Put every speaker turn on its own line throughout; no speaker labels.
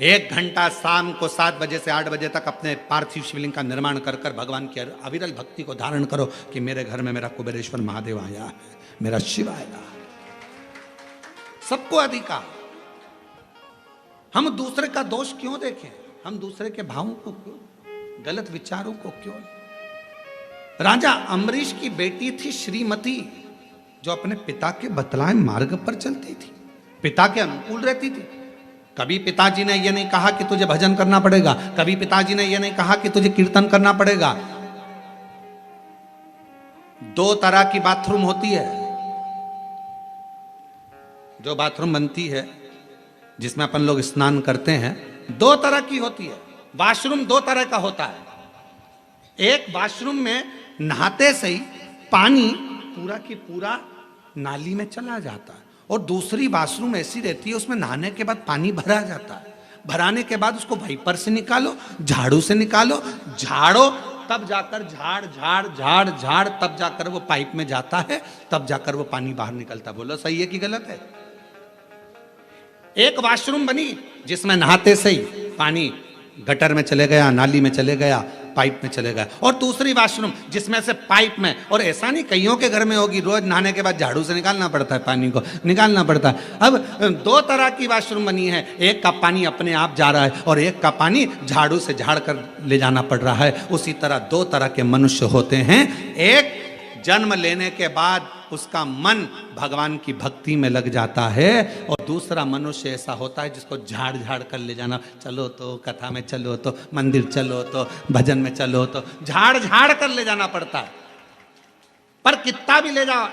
1 घंटा शाम को 7 बजे से 8 बजे तक अपने पार्थिव शिवलिंग का निर्माण कर कर भगवान की अविरल भक्ति को धारण करो कि मेरे घर में मेरा कुबेरेश्वर महादेव आया है, मेरा शिव आया। सबको अधिकार। हम दूसरे का दोष क्यों देखें? हम दूसरे के भावों को क्यों, गलत विचारों को क्यों? राजा अम्बरीश की बेटी थी श्रीमती, जो अपने पिता के बतलाए मार्ग पर चलती थी, पिता के अनुकूल रहती थी। कभी पिताजी ने यह नहीं कहा कि तुझे भजन करना पड़ेगा, कभी पिताजी ने यह नहीं कहा कि तुझे कीर्तन करना पड़ेगा। 2 तरह की बाथरूम होती है, जो बाथरूम बनती है जिसमें अपन लोग स्नान करते हैं, 2 तरह की होती है। वॉशरूम 2 तरह का होता है। एक वॉशरूम में नहाते से ही पानी पूरा की पूरा नाली में चला जाता है, और दूसरी वॉशरूम ऐसी रहती है उसमें नहाने के बाद पानी भरा जाता है। भराने के बाद उसको वाइपर से निकालो, झाड़ू से निकालो, झाड़ो, तब जाकर झाड़ झाड़ झाड़ झाड़ तब जाकर वो पाइप में जाता है, तब जाकर वो पानी बाहर निकलता है। बोलो सही है कि गलत है? एक वॉशरूम बनी जिसमें नहाते से ही पानी गटर में चले गया, नाली में चले गया, पाइप में चले गया, और दूसरी वॉशरूम जिसमें से पाइप में, और ऐसा नहीं कईयों के घर में होगी, रोज नहाने के बाद झाड़ू से निकालना पड़ता है, पानी को निकालना पड़ता है। अब 2 तरह की वॉशरूम बनी है, एक का पानी अपने आप जा रहा है और एक का पानी झाड़ू से झाड़ कर ले जाना पड़ रहा है। उसी तरह 2 तरह के मनुष्य होते हैं। एक जन्म लेने के बाद उसका मन भगवान की भक्ति में लग जाता है, और दूसरा मनुष्य ऐसा होता है जिसको झाड़ झाड़ कर ले जाना, चलो तो कथा में, चलो तो मंदिर, चलो तो भजन में, चलो तो झाड़ झाड़ कर ले जाना पड़ता है। पर कितना भी ले जाओ,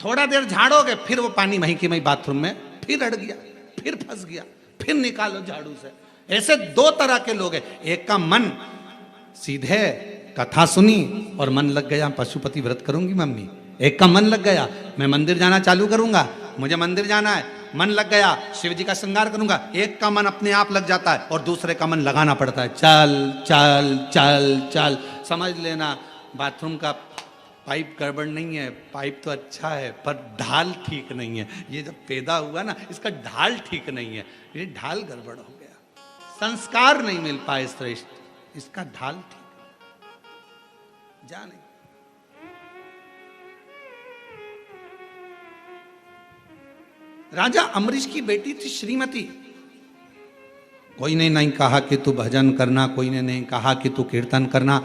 थोड़ा देर झाड़ोगे फिर वो पानी वहीं की वहीं बाथरूम में फिर अड़ गया, फिर फंस गया, फिर निकालो झाड़ू से। ऐसे 2 तरह के लोग हैं। एक का मन सीधे कथा सुनी और मन लग गया, पशुपति व्रत करूंगी मम्मी। एक का मन लग गया, मैं मंदिर जाना चालू करूंगा, मुझे मंदिर जाना है, मन लग गया, शिव जी का श्रृंगार करूंगा। एक का मन अपने आप लग जाता है और दूसरे का मन लगाना पड़ता है, चल चल चल चल। समझ लेना, बाथरूम का पाइप गड़बड़ नहीं है, पाइप तो अच्छा है, पर ढाल ठीक नहीं है। ये जब पैदा हुआ ना, इसका ढाल ठीक नहीं है, ये ढाल गड़बड़ हो गया, संस्कार नहीं मिल पाए श्रेष्ठ, इसका ढाल ठीक जा नहीं। राजा अम्बरीश की बेटी थी श्रीमती। कोई ने नहीं कहा कि तू भजन करना, कोई ने नहीं कहा कि तू कीर्तन करना,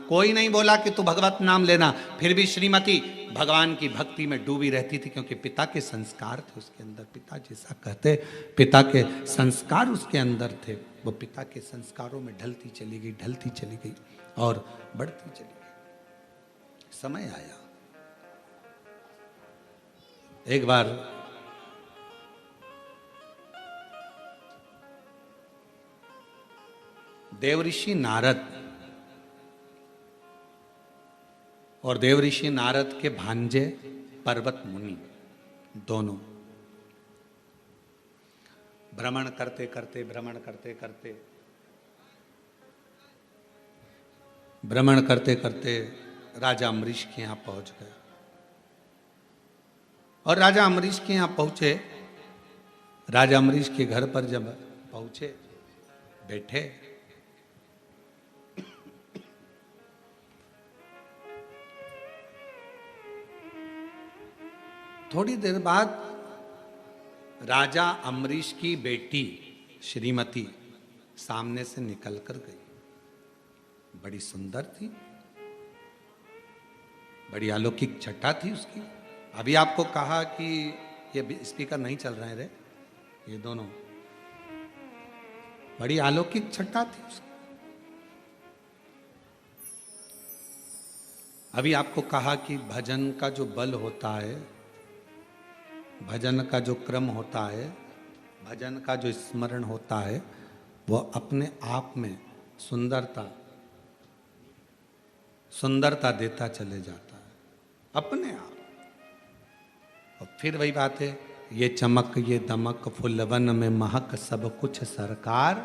कोई नहीं बोला कि तू भगवत नाम लेना, फिर भी श्रीमती भगवान की भक्ति में डूबी रहती थी, क्योंकि पिता के संस्कार थे उसके अंदर। पिता जैसा कहते, पिता के संस्कार उसके अंदर थे। वो पिता के संस्कारों में ढलती चली गई, ढलती चली गई और बढ़ती चली गई। समय आया, एक बार देवऋषि नारद और देवऋषि नारद के भांजे पर्वत मुनि दोनों भ्रमण करते करते राजा अम्बरीश के यहाँ पहुंच गए। और राजा अम्बरीश के यहाँ पहुंचे, राजा अम्बरीश के घर पर जब पहुंचे, बैठे, थोड़ी देर बाद राजा अम्बरीश की बेटी श्रीमती सामने से निकल कर गई। बड़ी सुंदर थी, बड़ी अलौकिक छटा थी उसकी। अभी आपको कहा कि ये स्पीकर नहीं चल रहे रे, ये दोनों, बड़ी अलौकिक छटा थी उसकी। अभी आपको कहा कि भजन का जो बल होता है, भजन का जो क्रम होता है, भजन का जो स्मरण होता है, वो अपने आप में सुंदरता देता चले जाता है अपने आप। और फिर वही बात है, ये चमक ये दमक फुलवन में महक सब कुछ सरकार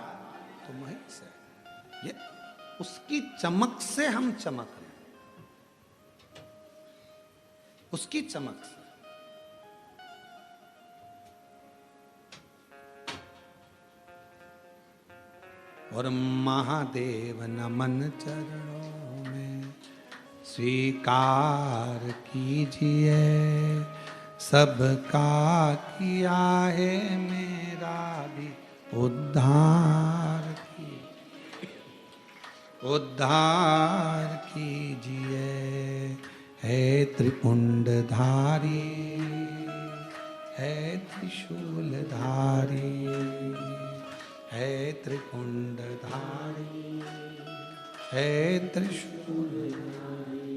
तुम्हीं से। ये उसकी चमक से हम चमक रहे हैं, उसकी चमक से। और महादेव नमन चरणों में स्वीकार कीजिए, सबका किया है मेरा भी उद्धार कीजिए। है त्रिपुंडधारी, है त्रिशूलधारी, है त्रिपुंडधारी, है त्रिशूलधारी।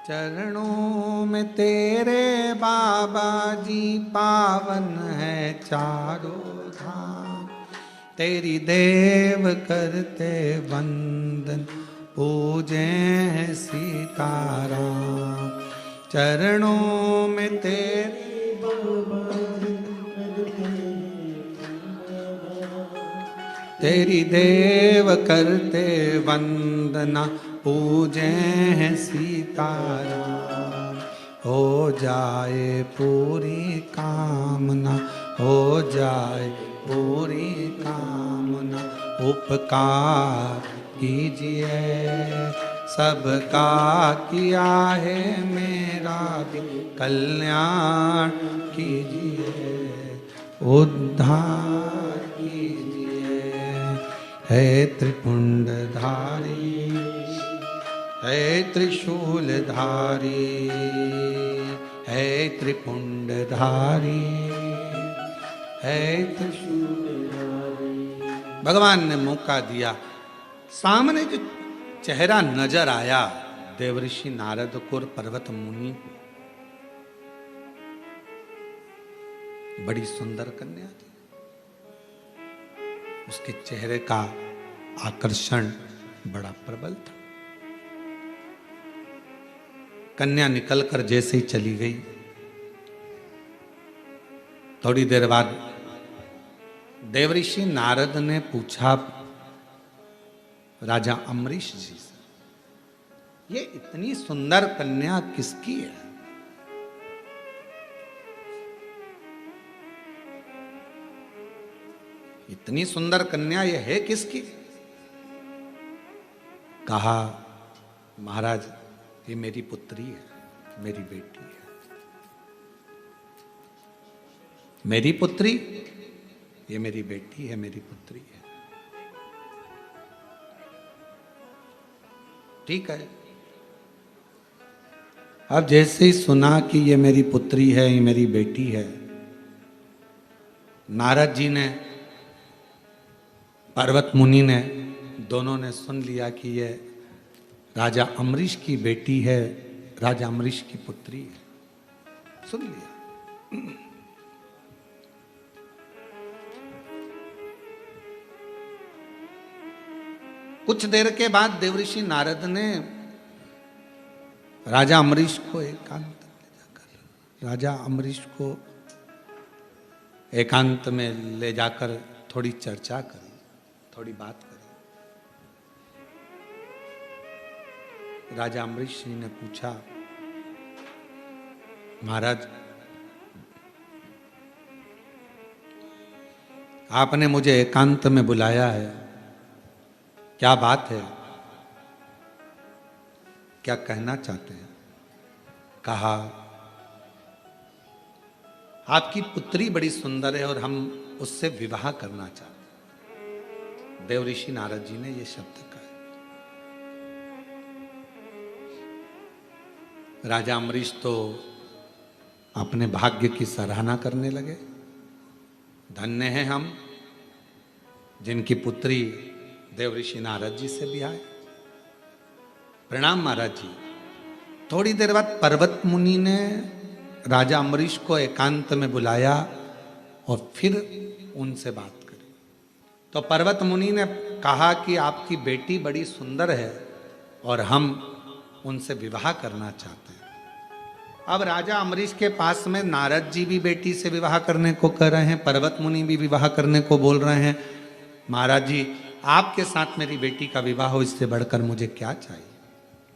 चरणों में तेरे बाबा जी पावन है चारों धाम, तेरी देव करते वंदन पूजे हैं सीताराम। चरणों में तेरे बाबा तेरी देव करते वंदना पूजे हैं सीताराम। हो जाए पूरी कामना, हो जाए पूरी कामना, उपकार कीजिए, सबका किया है मेरा भी कल्याण कीजिए, उद्धार कीजिए। है त्रिपुंडधारी, है त्रिशूलधारी, है त्रिपुंडधारी, है त्रिशूलधारी। भगवान ने मौका दिया, सामने जो चेहरा नजर आया देवऋषि नारद को और पर्वत मुनि को, बड़ी सुंदर कन्या थी। उसके चेहरे का आकर्षण बड़ा प्रबल था। कन्या निकलकर जैसे ही चली गई, थोड़ी देर बाद देवऋषि नारद ने पूछा राजा अम्बरीश जी से, ये इतनी सुंदर कन्या किसकी है? इतनी सुंदर कन्या ये है किसकी? कहा, महाराज ये मेरी पुत्री है, मेरी बेटी है। मेरी पुत्री, ये मेरी बेटी है, मेरी पुत्री है। ठीक है। अब जैसे ही सुना कि ये मेरी पुत्री है, ये मेरी बेटी है, नारद जी ने, पर्वत मुनि ने, दोनों ने सुन लिया कि ये राजा अम्बरीश की बेटी है, राजा अम्बरीश की पुत्री है, सुन लिया। कुछ देर के बाद देवऋषि नारद ने राजा अम्बरीश को एकांत में ले जाकर, राजा अम्बरीश को एकांत में ले जाकर थोड़ी चर्चा करी, थोड़ी बात करी। राजा अम्बरीश जी ने पूछा, महाराज आपने मुझे एकांत में बुलाया है, क्या बात है, क्या कहना चाहते हैं? कहा, आपकी पुत्री बड़ी सुंदर है और हम उससे विवाह करना चाहते हैं। देवऋषि नारद जी ने ये शब्द कहा। राजा अम्बरीश तो अपने भाग्य की सराहना करने लगे। धन्य हैं हम जिनकी पुत्री देवऋषि नारद जी से ब्याह। प्रणाम महाराज जी। थोड़ी देर बाद पर्वत मुनि ने राजा अम्बरीश को एकांत में बुलाया और फिर उनसे बात करी। तो पर्वत मुनि ने कहा कि आपकी बेटी बड़ी सुंदर है और हम उनसे विवाह करना चाहते हैं। अब राजा अम्बरीश के पास में नारद जी भी बेटी से विवाह करने को कह रहे हैं, पर्वत मुनि भी विवाह करने को बोल रहे हैं। महाराज जी आपके साथ मेरी बेटी का विवाह हो, इससे बढ़कर मुझे क्या चाहिए?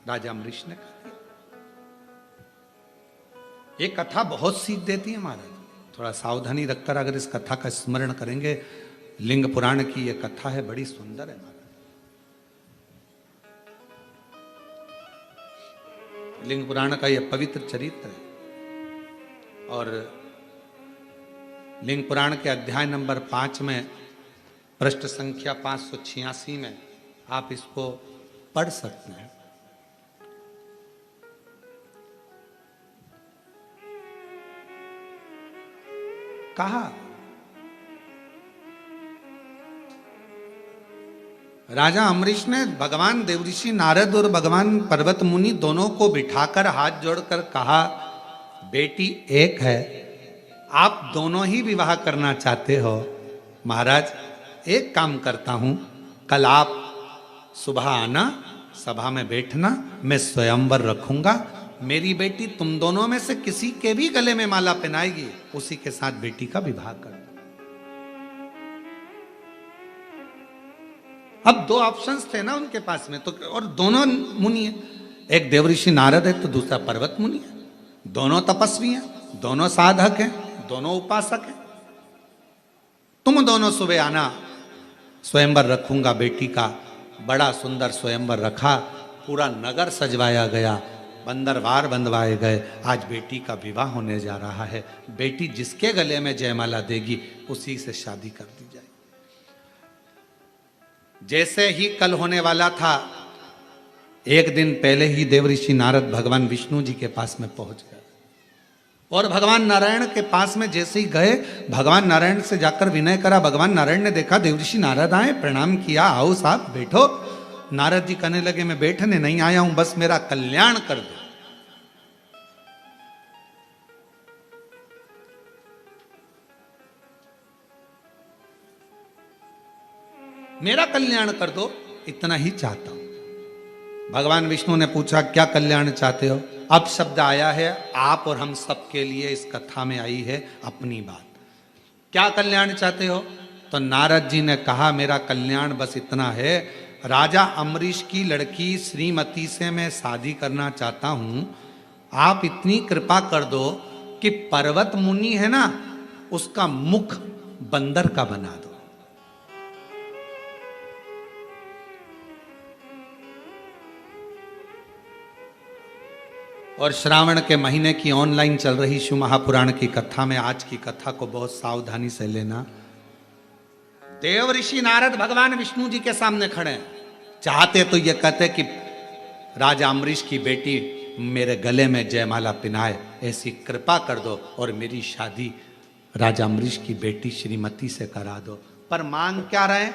राजा अम्बरीश ने कहा, ये कथा बहुत सीख देती है महाराज, थोड़ा सावधानी रखकर अगर इस कथा का स्मरण करेंगे लिंग पुराण की ये कथा है, बड़ी सुंदर है महाराज। लिंग पुराण का ये पवित्र चरित्र है और लिंग पुराण के अध्याय नंबर 5 में पृष्ठ संख्या 586 में आप इसको पढ़ सकते हैं। कहा राजा अम्बरीश ने भगवान देवऋषि नारद और भगवान पर्वत मुनि दोनों को बिठाकर हाथ जोड़कर कहा, बेटी एक है, आप दोनों ही विवाह करना चाहते हो। महाराज एक काम करता हूं, कल आप सुबह आना, सभा में बैठना, मैं स्वयंवर रखूंगा। मेरी बेटी तुम दोनों में से किसी के भी गले में माला पहनाएगी, उसी के साथ बेटी का विवाह कर दो। अब दो ऑप्शंस थे ना उनके पास में, तो और दोनों मुनि हैं, एक देवऋषि नारद है तो दूसरा पर्वत मुनि है। दोनों तपस्वी हैं, दोनों साधक हैं, दोनों उपासक हैं। तुम दोनों सुबह आना, स्वयंवर रखूंगा बेटी का। बड़ा सुंदर स्वयंवर रखा, पूरा नगर सजवाया गया, बंदरवार बंधवाए गए। आज बेटी का विवाह होने जा रहा है। बेटी जिसके गले में जयमाला देगी उसी से शादी कर दी जाए। जैसे ही कल होने वाला था, एक दिन पहले ही देवऋषि नारद भगवान विष्णु जी के पास में पहुंच गए और भगवान नारायण के पास में जैसे ही गए, भगवान नारायण से जाकर विनय करा। भगवान नारायण ने देखा देवऋषि नारद आए, प्रणाम किया, आओ साहब बैठो। नारद जी कहने लगे, मैं बैठने नहीं आया हूं, बस मेरा कल्याण कर दो। मेरा कल्याण कर दो, इतना ही चाहता हूं। भगवान विष्णु ने पूछा, क्या कल्याण चाहते हो? अब शब्द आया है आप और हम सब के लिए, इस कथा में आई है अपनी बात। क्या कल्याण चाहते हो? तो नारद जी ने कहा, मेरा कल्याण बस इतना है, राजा अम्बरीश की लड़की श्रीमती से मैं शादी करना चाहता हूं। आप इतनी कृपा कर दो कि पर्वत मुनि है ना, उसका मुख बंदर का बना दो। और श्रावण के महीने की ऑनलाइन चल रही शिव महापुराण की कथा में आज की कथा को बहुत सावधानी से लेना। देवऋषि नारद भगवान विष्णु जी के सामने खड़े हैं। चाहते तो ये कहते कि राजा अम्बरीश की बेटी मेरे गले में जयमाला पिनाए, ऐसी कृपा कर दो और मेरी शादी राजा अम्बरीश की बेटी श्रीमती से करा दो। पर मांग क्या रहे?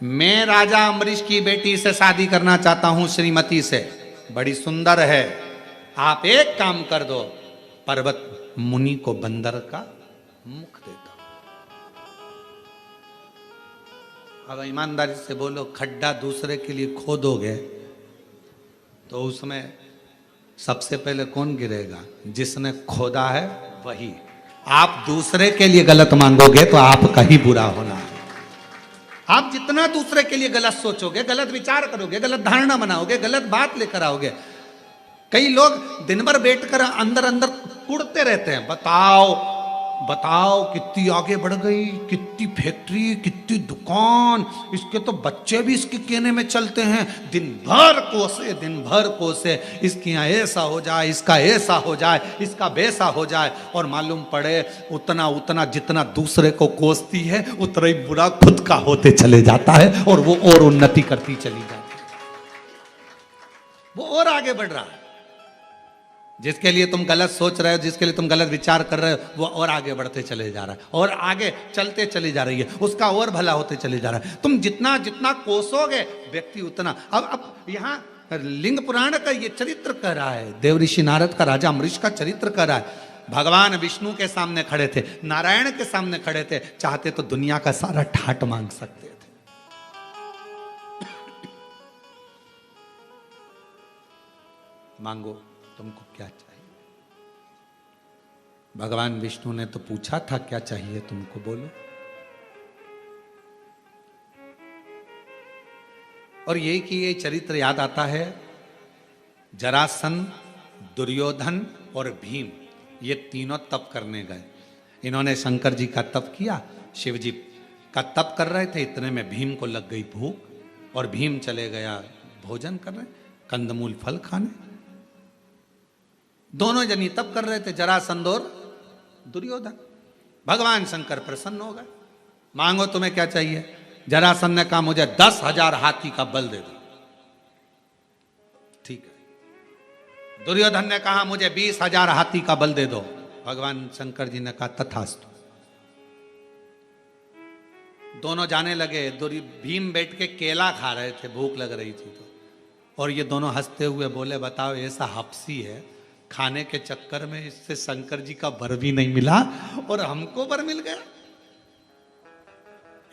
मैं राजा अम्बरीश की बेटी से शादी करना चाहता हूं, श्रीमती से, बड़ी सुंदर है। आप एक काम कर दो, पर्वत मुनि को बंदर का मुख दे दो। अब ईमानदारी से बोलो, खड्डा दूसरे के लिए खोदोगे तो उसमें सबसे पहले कौन गिरेगा? जिसने खोदा है वही। आप दूसरे के लिए गलत मांगोगे तो आपका ही बुरा होना है। आप जितना दूसरे के लिए गलत सोचोगे, गलत विचार करोगे, गलत धारणा बनाओगे, गलत बात लेकर आओगे। कई लोग दिन भर बैठकर अंदर अंदर कुड़ते रहते हैं, बताओ बताओ कितनी आगे बढ़ गई, कितनी फैक्ट्री, कितनी दुकान, इसके तो बच्चे भी इसके कहने में चलते हैं। दिन भर कोसे, इसके यहाँ ऐसा हो जाए, इसका ऐसा हो जाए, इसका वैसा हो जाए। और मालूम पड़े उतना जितना दूसरे को कोसती है, उतना ही बुरा खुद का होते चले जाता है और वो और उन्नति करती चली जाती है, वो और आगे बढ़ रहा है। जिसके लिए तुम गलत सोच रहे हो, जिसके लिए तुम गलत विचार कर रहे हो, वो और आगे बढ़ते चले जा रहा है और आगे चलते चली जा रही है, उसका और भला होते चले जा रहा है। तुम जितना जितना कोसोगे व्यक्ति उतना। अब यहाँ लिंग पुराण का ये चरित्र कह रहा है, देवऋषि नारद का राजा अम्बरीश का चरित्र कह रहा है। भगवान विष्णु के सामने खड़े थे, नारायण के सामने खड़े थे, चाहते तो दुनिया का सारा ठाट मांग सकते थे। मांगो, तुमको क्या चाहिए? भगवान विष्णु ने तो पूछा था क्या चाहिए तुमको, बोलो। और यही कि ये चरित्र याद आता है, जरासंध, दुर्योधन और भीम, ये तीनों तप करने गए। इन्होंने शंकर जी का तप किया, शिव जी का तप कर रहे थे, इतने में भीम को लग गई भूख और भीम चले गया भोजन करने, कंदमूल फल खाने। दोनों जनी तप कर रहे थे, जरासंध और दुर्योधन। भगवान शंकर प्रसन्न हो गए, मांगो तुम्हें क्या चाहिए। जरासंध ने कहा मुझे 10,000 हाथी का बल दे दो। ठीक है। दुर्योधन ने कहा मुझे 20,000 हाथी का बल दे दो। भगवान शंकर जी ने कहा तथास्तु। दोनों जाने लगे। भीम बैठ के केला खा रहे थे, भूख लग रही थी तो, और ये दोनों हंसते हुए बोले बताओ ऐसा हपसी है, खाने के चक्कर में इससे शंकर जी का वर भी नहीं मिला और हमको वर मिल गया।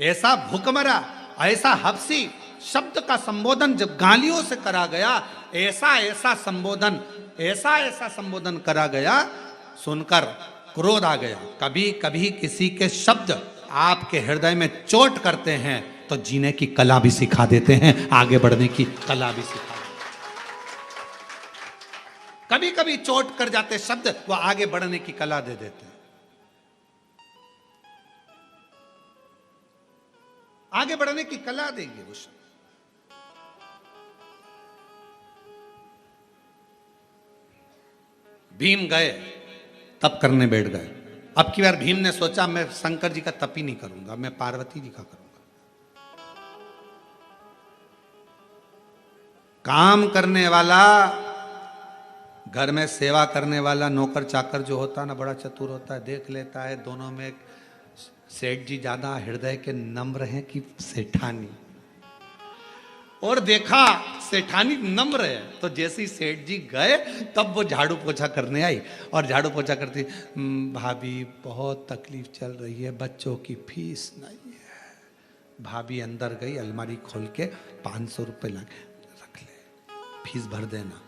ऐसा भूखमरा, ऐसा हपसी शब्द का संबोधन जब गालियों से करा गया, ऐसा ऐसा संबोधन करा गया, सुनकर क्रोध आ गया। कभी कभी किसी के शब्द आपके हृदय में चोट करते हैं तो जीने की कला भी सिखा देते हैं, आगे बढ़ने की कला भी सिखा देते हैं। कभी कभी चोट कर जाते शब्द वो आगे बढ़ने की कला दे देते हैं, आगे बढ़ने की कला देंगे वो शब्द। भीम गए, तप करने बैठ गए। अब की बार भीम ने सोचा मैं शंकर जी का तप ही नहीं करूंगा, मैं पार्वती जी का करूंगा। काम करने वाला, घर में सेवा करने वाला नौकर चाकर जो होता है ना, बड़ा चतुर होता है, देख लेता है दोनों में सेठ जी ज्यादा हृदय के नम्र हैं कि सेठानी, और देखा सेठानी नम्र है तो जैसे ही सेठ जी गए तब वो झाड़ू पोछा करने आई, और झाड़ू पोछा करती भाभी बहुत तकलीफ चल रही है, बच्चों की फीस नहीं है। भाभी अंदर गई, अलमारी खोल के 500 रुपए ला रख ले, फीस भर देना।